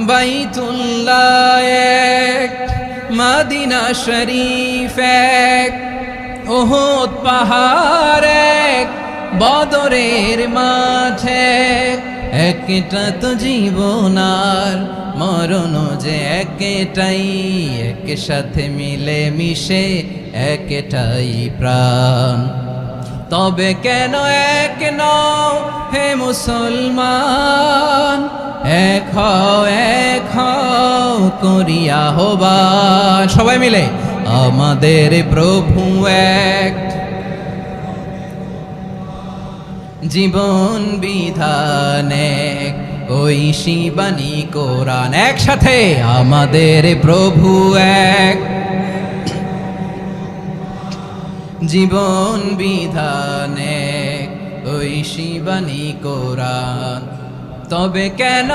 বাইতুল্লাহ এক, মদিনা শরীফ এক, উহুদ পাহাড় এক, বদরের মাঠে একটা তো জীবন আর মরণ যে একটাই, একসাথে মিলে মিশে একটাই প্রাণ। তবে কেন এক নও হে মুসলমান, এক হও করিয়া আহ্বান। সবাই মিলে আমাদের প্রভু এক, জীবন বিধান এক, ঐশী বাণী কোরআন। একসাথে আমাদের প্রভু এক, জীবন বিধান এক, ঐশী বাণী কোরআন। তবে কেন